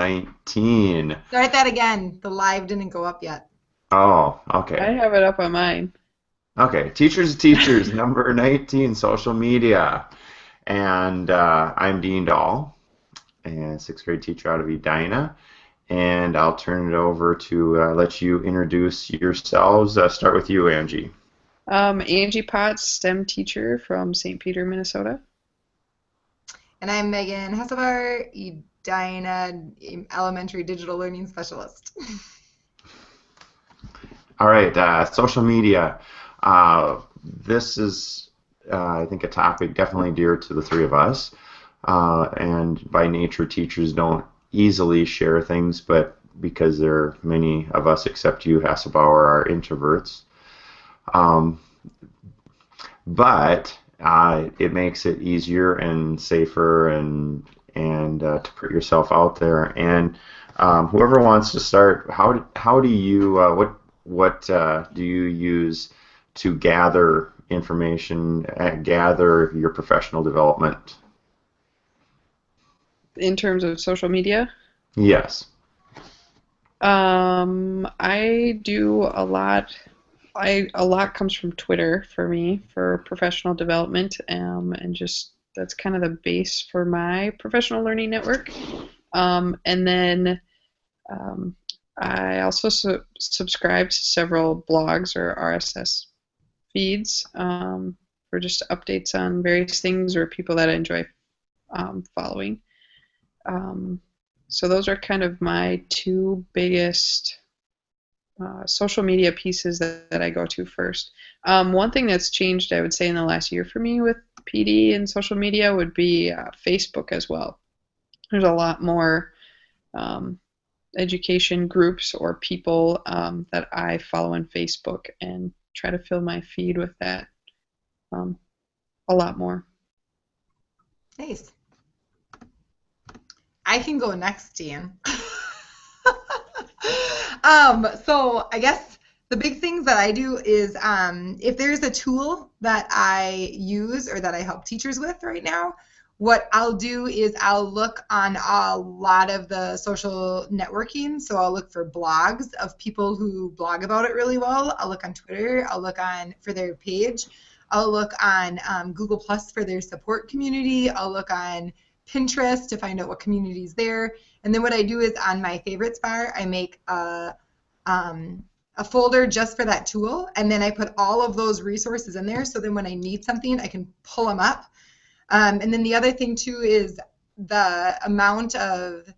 19. Start that again. The live didn't go up yet. Oh, I okay. have it up on mine. Okay. Teachers, number 19, social media. And I'm Dean Dahl, a sixth grade teacher out of Edina. And I'll turn it over to let you introduce yourselves. Start with you, Angie. Angie Potts, STEM teacher from St. Peter, Minnesota. And I'm Megan Hessebar, Edina Elementary Digital Learning Specialist. All right, social media. This is, I think, a topic definitely dear to the three of us. And by nature, teachers don't easily share things, but because there are many of us, except you, Hasselbauer, are introverts. Um, but it makes it easier and safer and to put yourself out there. And whoever wants to start, how do you what do you use to gather information, gather your professional development? In terms of social media, Yes. I do a lot. A lot comes from Twitter for me for professional development, and just that's kind of the base for my professional learning network. And then um, I also subscribe to several blogs or RSS feeds for just updates on various things or people that I enjoy following. Um, so those are kind of my two biggest social media pieces that I go to first. One thing that's changed, I would say, in the last year for me with PD and social media would be Facebook as well. There's a lot more um, education groups or people that I follow on Facebook and try to fill my feed with that um, a lot more. Nice. I can go next, Dan. So I guess the big things that I do is if there's a tool that I use or that I help teachers with right now, what I'll do is I'll look on a lot of the social networking. So I'll look for blogs of people who blog about it really well. I'll look on Twitter. I'll look on for their page. I'll look on Google Plus for their support community. I'll look on Pinterest to find out what community is there. And then what I do is on my favorites bar, I make a folder just for that tool, and then I put all of those resources in there. So then when I need something, I can pull them up. And then the other thing too is the amount of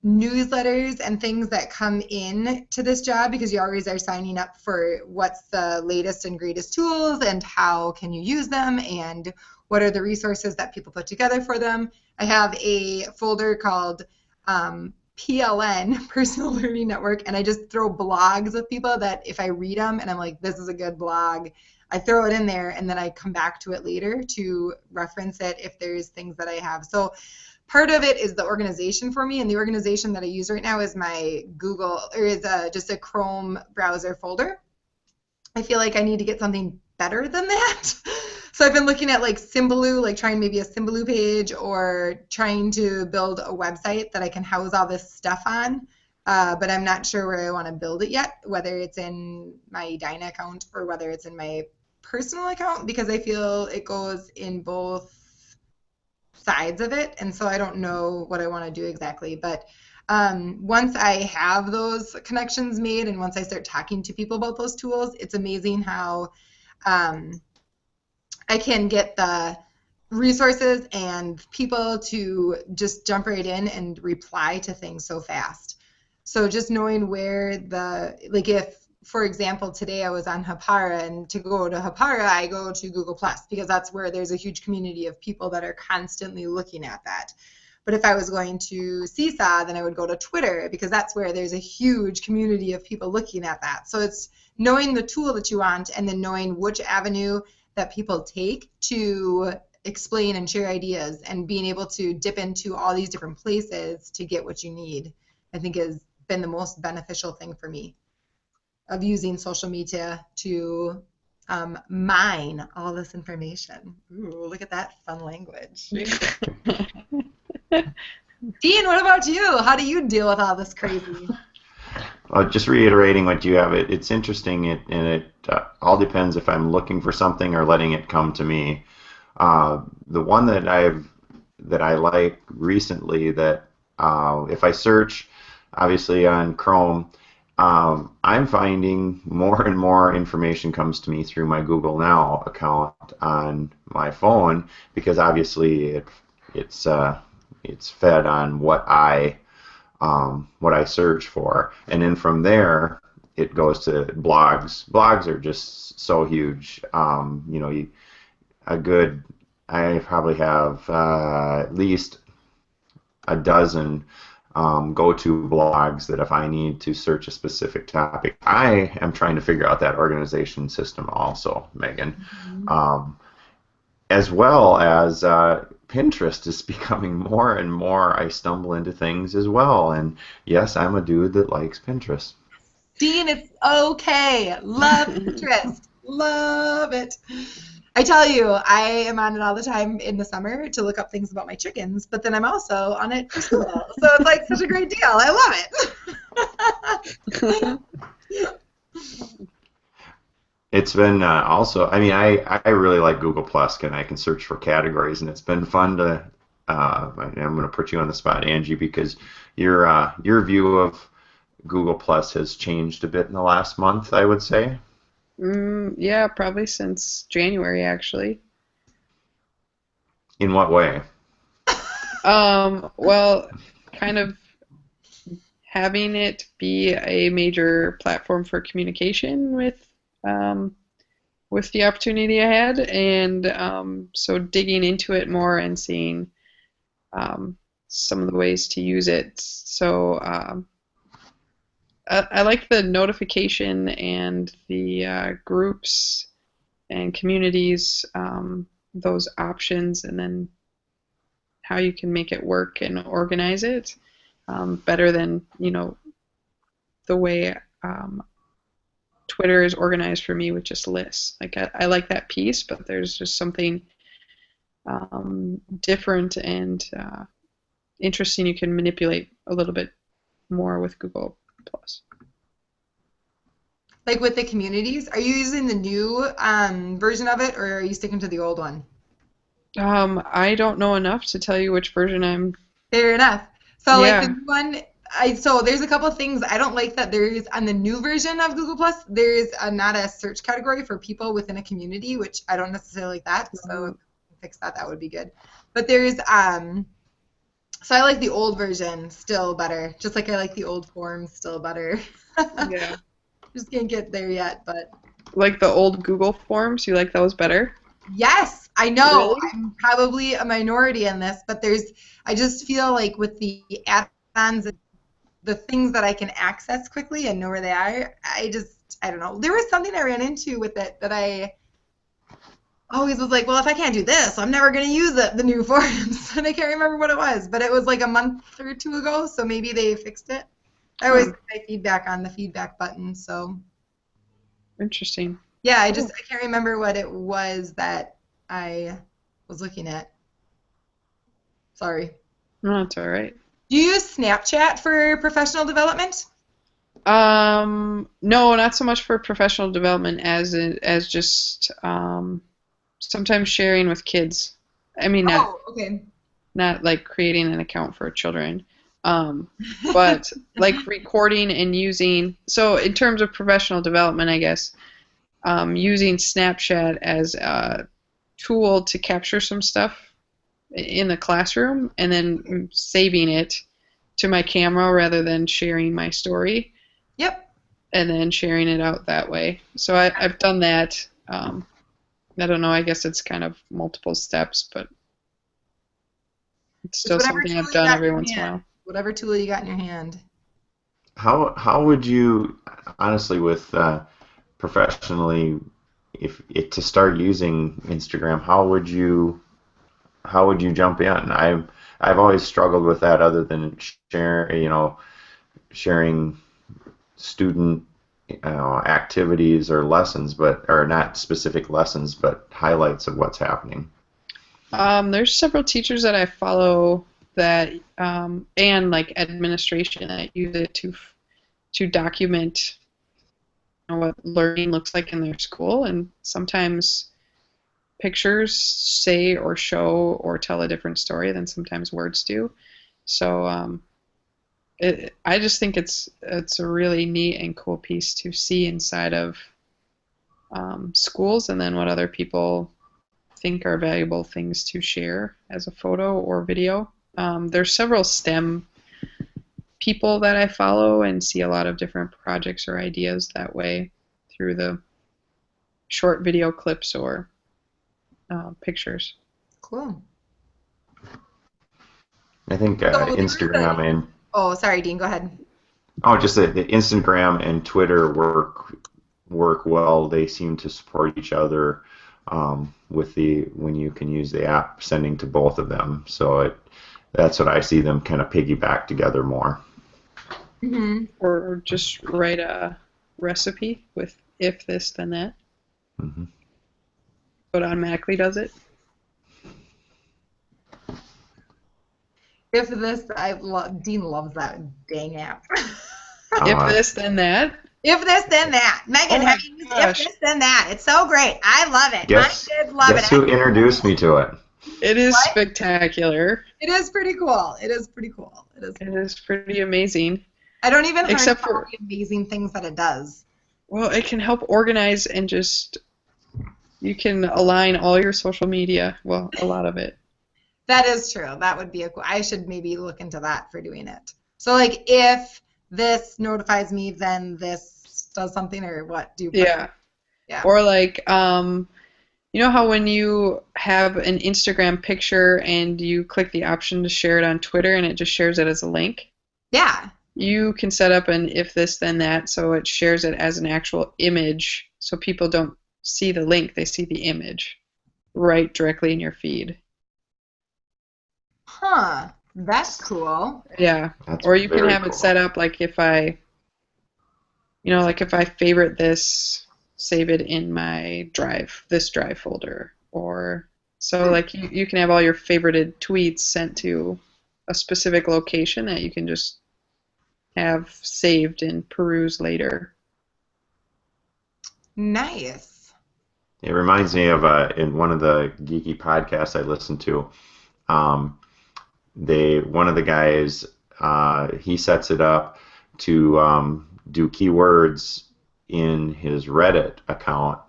newsletters and things that come in to this job, because you always are signing up for what's the latest and greatest tools and how can you use them and what are the resources that people put together for them. I have a folder called PLN, Personal Learning Network, and I just throw blogs of people that if I read them and I'm like, this is a good blog, I throw it in there and then I come back to it later to reference it if there's things that I have. So part of it is the organization for me, and the organization that I use right now is my Google, or is just a Chrome browser folder. I feel like I need to get something better than that. So I've been looking at like Symbaloo, like trying maybe a Symbaloo page or trying to build a website that I can house all this stuff on. But I'm not sure where I want to build it yet, whether it's in my Edina account or whether it's in my personal account, because I feel it goes in both sides of it. And so I don't know what I want to do exactly. But once I have those connections made and once I start talking to people about those tools, it's amazing how I can get the resources and people to just jump right in and reply to things so fast. So just knowing where like if, for example, today I was on Hapara, and to go to Hapara, I go to Google Plus because that's where there's a huge community of people that are constantly looking at that. But if I was going to Seesaw, then I would go to Twitter because that's where there's a huge community of people looking at that. So it's knowing the tool that you want and then knowing which avenue that people take to explain and share ideas, and being able to dip into all these different places to get what you need, I think has been the most beneficial thing for me of using social media to mine all this information. Ooh, look at that fun language. Dean, what about you? How do you deal with all this crazy? Just reiterating what you have, it's interesting, and it all depends if I'm looking for something or letting it come to me. The one that I like recently that if I search, obviously on Chrome, I'm finding more and more information comes to me through my Google Now account on my phone because obviously it's it's fed on what I search for, and then from there it goes to blogs. Blogs are just so huge. A good I probably have at least a dozen go-to blogs that if I need to search a specific topic, I am trying to figure out that organization system also, Megan. Um, as well as Pinterest is becoming more and more. I stumble into things as well, and yes, I'm a dude that likes Pinterest. Dean, it's okay. Love Pinterest. Love it. I tell you, I am on it all the time in the summer to look up things about my chickens, but then I'm also on it for school. So it's like such a great deal. I love it. It's been also, I mean, I really like Google Plus, and I can search for categories, and it's been fun to. I'm going to put you on the spot, Angie, because your view of Google Plus has changed a bit in the last month, I would say. Yeah, probably since January, actually. In what way? Well, kind of having it be a major platform for communication with the opportunity I had, and so digging into it more and seeing some of the ways to use it. So I like the notification and the groups and communities, those options, and then how you can make it work and organize it better than the way Twitter is organized for me with just lists. Like I like that piece, but there's just something different and interesting you can manipulate a little bit more with Google Plus. Like with the communities, are you using the new version of it, or are you sticking to the old one? I don't know enough to tell you which version I'm. Fair enough. So like the Yeah. new one, so there's a couple of things I don't like that there's on the new version of Google Plus. There's not a search category for people within a community, which I don't necessarily like that. So if we can fix that, that would be good. But there's so I like the old version still better. Just like I like the old forms still better. Yeah. Just can't get there yet, but Like the old Google forms, you like those better? yes, I know. Really? I'm probably a minority in this, but I just feel like with the add-ons and the things that I can access quickly and know where they are, I don't know. There was something I ran into with it that I always was like, well, if I can't do this, I'm never going to use it, the new forms. And I can't remember what it was, but it was like a month or two ago, so maybe they fixed it. I always Hmm. put my feedback on the feedback button, so Interesting. yeah, I Cool. can't remember what it was that I was looking at. Sorry. No, that's all right. Do you use Snapchat for professional development? No, not so much for professional development as just sometimes sharing with kids. I mean, Oh, okay. not like creating an account for children, but like recording and using. So in terms of professional development, I guess using Snapchat as a tool to capture some stuff in the classroom and then saving it to my camera rather than sharing my story Yep. and then sharing it out that way. So I've done that. I don't know. I guess it's kind of multiple steps, but it's It's still whatever something tool I've you done got in every your once in a hand. while. Whatever tool you got in your hand. How would you honestly with professionally if to start using Instagram, how would you jump in? I've always struggled with that other than sharing student activities or lessons, but or not specific lessons, but highlights of what's happening. There's several teachers that I follow that and like administration that use it to document what learning looks like in their school, and sometimes pictures say or show or tell a different story than sometimes words do. So I just think it's a really neat and cool piece to see inside of schools, and then what other people think are valuable things to share as a photo or video. There's several STEM people that I follow and see a lot of different projects or ideas that way through the short video clips or pictures. Cool. I think So Instagram and oh, sorry, Dean, go ahead. just the Instagram and Twitter work well. They seem to support each other with when you can use the app, sending to both of them. So that's what I see them kind of piggyback together more. Mm-hmm. Or just write a recipe with if this then that. Mm-hmm. So it automatically does it. If this, Dean loves that dang app. If this then that. If this then that. Megan, have you used if this then that? It's so great. I love it. My kids love it. Guess who introduced me to it? It is spectacular. It is pretty cool. It is pretty cool. It is pretty amazing. I don't even Except for the amazing things that it does. Well, it can help organize and just you can align all your social media. Well, a lot of it. That is true. That would be I should maybe look into that for doing it. So like if this notifies me, then this does something, or what do you Yeah. Or like you know how when you have an Instagram picture and you click the option to share it on Twitter and it just shares it as a link? Yeah. You can set up an if this then that, so it shares it as an actual image, so people don't see the link, they see the image right directly in your feed. Huh. That's cool. Yeah. That's or you can have cool. it set up like if I favorite this, save it in my this drive folder. Or so like you can have all your favorited tweets sent to a specific location that you can just have saved and peruse later. Nice. It reminds me of in one of the geeky podcasts I listened to. One of the guys he sets it up to do keywords in his Reddit account.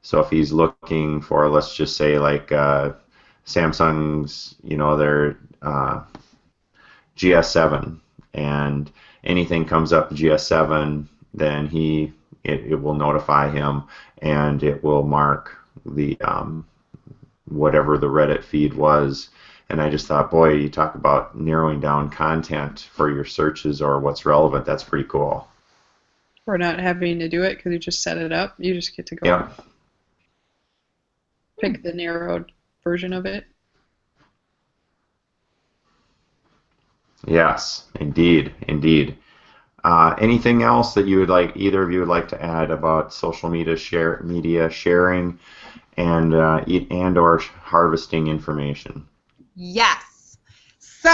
So if he's looking for, let's just say like Samsung's, their GS7, and anything comes up GS7, then it will notify him, and it will mark the whatever the Reddit feed was. And I just thought, boy, you talk about narrowing down content for your searches or what's relevant. That's pretty cool. Or not having to do it because you just set it up. You just get to go pick the narrowed version of it. Yes, indeed. Anything else that either of you would like to add about social media sharing and or harvesting information? Yes. So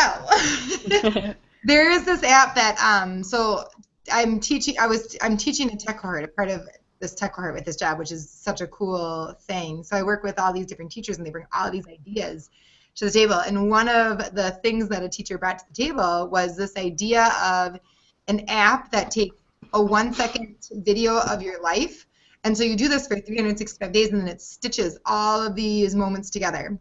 there is this app that so I'm teaching a tech cohort, a part of this tech cohort with this job, which is such a cool thing. So I work with all these different teachers, and they bring all these ideas to the table. And one of the things that a teacher brought to the table was this idea of an app that takes a 1-second video of your life. And so you do this for 365 days, and then it stitches all of these moments together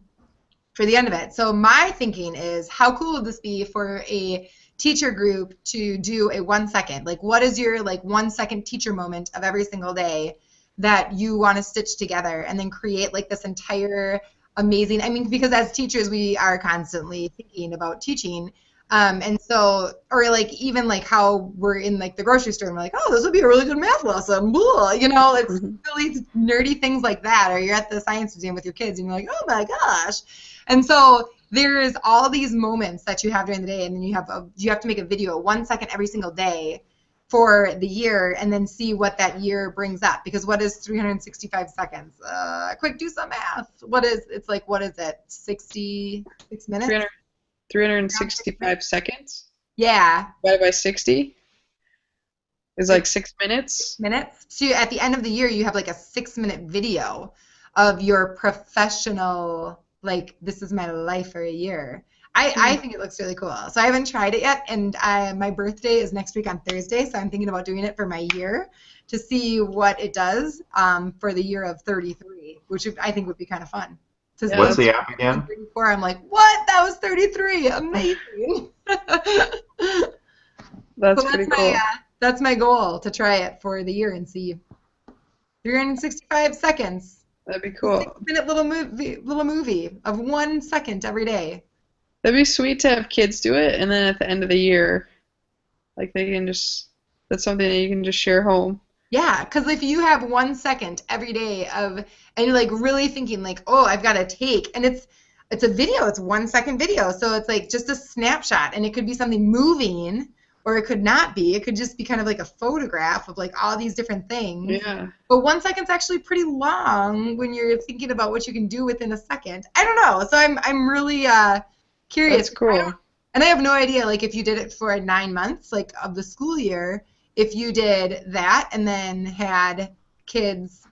for the end of it. So my thinking is, how cool would this be for a teacher group to do a 1 second? Like, what is your 1 second teacher moment of every single day that you want to stitch together, and then create this entire amazing, because as teachers we are constantly thinking about teaching, and so, or even how we're in the grocery store and we're like, oh, this would be a really good math lesson, blah. It's really nerdy things like that. Or you're at the science museum with your kids and you're like, oh my gosh. And so there's all these moments that you have during the day, and then you have to make a video 1 second every single day for the year, and then see what that year brings up. Because what is 365 seconds? Quick, do some math. What is it? 66 minutes? 365 seconds Yeah. divided by 60 is like 6 minutes. Minutes. So at the end of the year, you have like a 6-minute video of your professional, like, this is my life for a year. I think it looks really cool. So I haven't tried it yet, and my birthday is next week on Thursday, so I'm thinking about doing it for my year to see what it does for the year of 33, which I think would be kind of fun. Yeah, What's the app again? 34, I'm like, what? That was 33. Amazing. That's So pretty cool. that's my goal, to try it for the year and see. 365 seconds. That'd be cool. 6-minute little movie of 1 second every day. That'd be sweet to have kids do it, and then at the end of the year, like they can just, that's something that you can just share home. Yeah, because if you have 1 second every day and you're like really thinking like, oh, I've got to take, and it's a video, it's 1 second video, so it's like just a snapshot, and it could be something moving, or it could not be. It could just be kind of like a photograph of like all these different things. Yeah. But 1 second's actually pretty long when you're thinking about what you can do within a second. I don't know. So I'm really curious. That's cool. And I have no idea, like, if you did it for 9 months, like, of the school year, if you did that and then had kids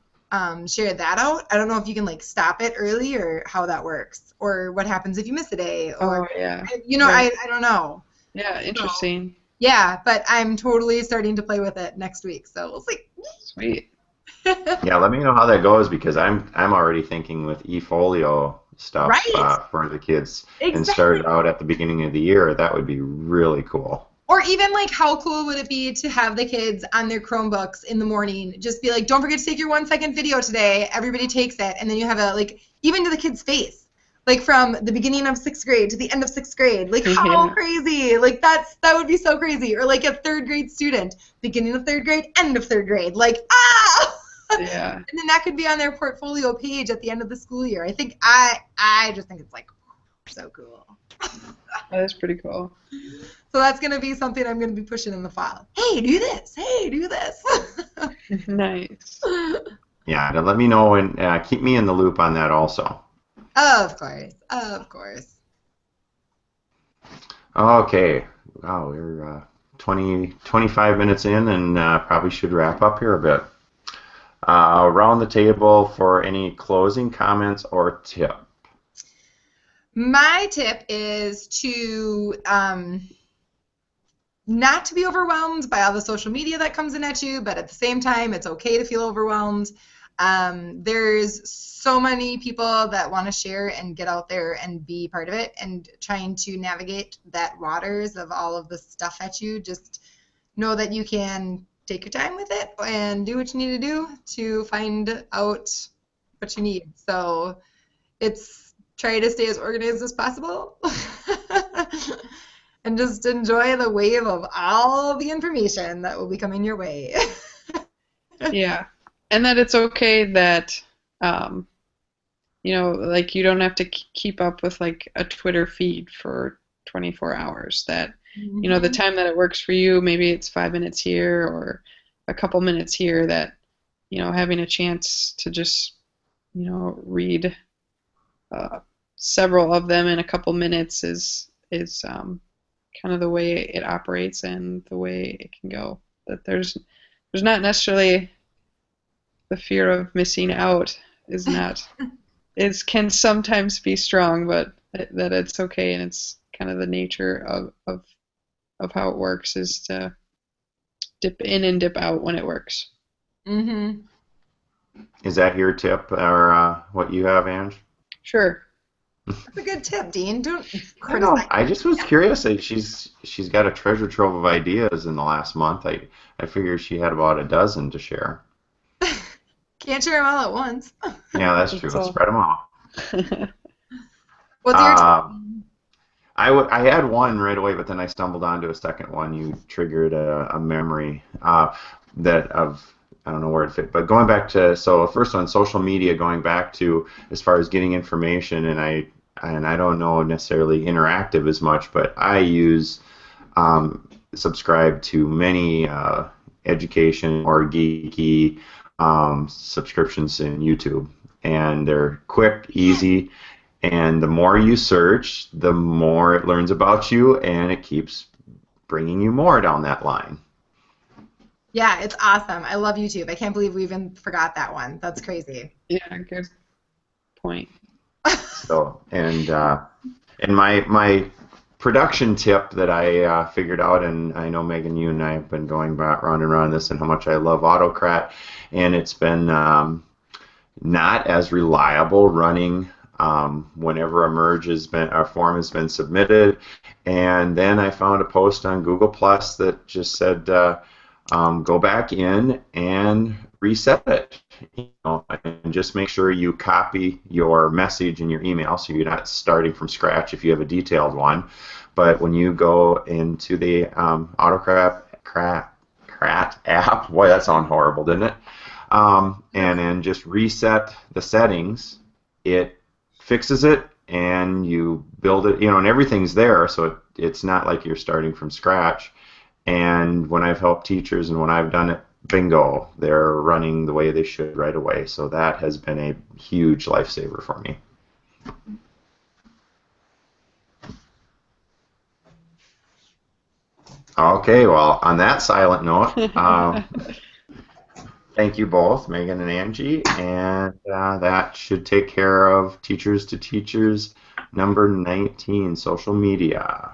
share that out. I don't know if you can, like, stop it early or how that works, or what happens if you miss a day. Or, yeah. Right. I don't know. Yeah, interesting. So, yeah, but I'm totally starting to play with it next week, so we'll see. Sweet. Yeah, let me know how that goes, because I'm already thinking with eFolio stuff for the kids. Exactly. And started out at the beginning of the year. That would be really cool. Or even, like, how cool would it be to have the kids on their Chromebooks in the morning just be like, don't forget to take your 1 second video today. Everybody takes it. And then you have even to the kid's face, like, from the beginning of 6th grade to the end of 6th grade. Like, how crazy. Like, that would be so crazy. Or, like, a 3rd grade student, beginning of 3rd grade, end of 3rd grade. Like, ah! Yeah. And then that could be on their portfolio page at the end of the school year. I think I just think it's, like, so cool. That is pretty cool. So that's going to be something I'm going to be pushing in the fall. Hey, do this. Hey, do this. Nice. Yeah, and let me know, and keep me in the loop on that also. Of course. Of course. Okay. Wow, we're 25 minutes in, and probably should wrap up here a bit. Around the table for any closing comments or tip. My tip is to not to be overwhelmed by all the social media that comes in at you, but at the same time, it's okay to feel overwhelmed. There's so many people that want to share and get out there and be part of it, and trying to navigate that waters of all of the stuff at you. Just know that you can take your time with it and do what you need to do to find out what you need. So it's try to stay as organized as possible and just enjoy the wave of all the information that will be coming your way. Yeah. And that it's okay that, like, you don't have to keep up with, like, a Twitter feed for 24 hours. That, the time that it works for you, maybe it's 5 minutes here or a couple minutes here, that, having a chance to just, read several of them in a couple minutes is kind of the way it operates and the way it can go. That there's not necessarily the fear of missing out is not can sometimes be strong, but that it's okay, and it's kind of the nature of how it works, is to dip in and dip out when it works. Mm-hmm. Is that your tip, or what you have, Ange? Sure. That's a good tip, Dean. Don't criticize. I just was curious. Like, she's got a treasure trove of ideas in the last month. I figured she had about a dozen to share. Can't share them all at once. Yeah, that's true. Let's spread them out. What's your tip? I had one right away, but then I stumbled onto a second one. You triggered a memory I don't know where it fit, but going back to, so first one, social media, going back to as far as getting information, and I don't know necessarily interactive as much, but I subscribe to many education or geeky subscriptions in YouTube, and they're quick, easy, And the more you search, the more it learns about you, and it keeps bringing you more down that line. Yeah, it's awesome. I love YouTube. I can't believe we even forgot that one. That's crazy. Yeah, good point. So, and my production tip that I figured out, and I know Megan, you and I have been going back round and round this, and how much I love Autocrat, and it's been not as reliable running whenever a form has been submitted, and then I found a post on Google Plus that just said go back in and reset it. And just make sure you copy your message in your email so you're not starting from scratch if you have a detailed one. But when you go into the Autocrat app, boy, that sounded horrible, didn't it? And then just reset the settings, it fixes it, and you build it, and everything's there, so it's not like you're starting from scratch. And when I've helped teachers and when I've done it, bingo, they're running the way they should right away. So that has been a huge lifesaver for me. Okay, well, on that silent note, thank you both, Megan and Angie, and that should take care of Teachers to Teachers number 19, social media.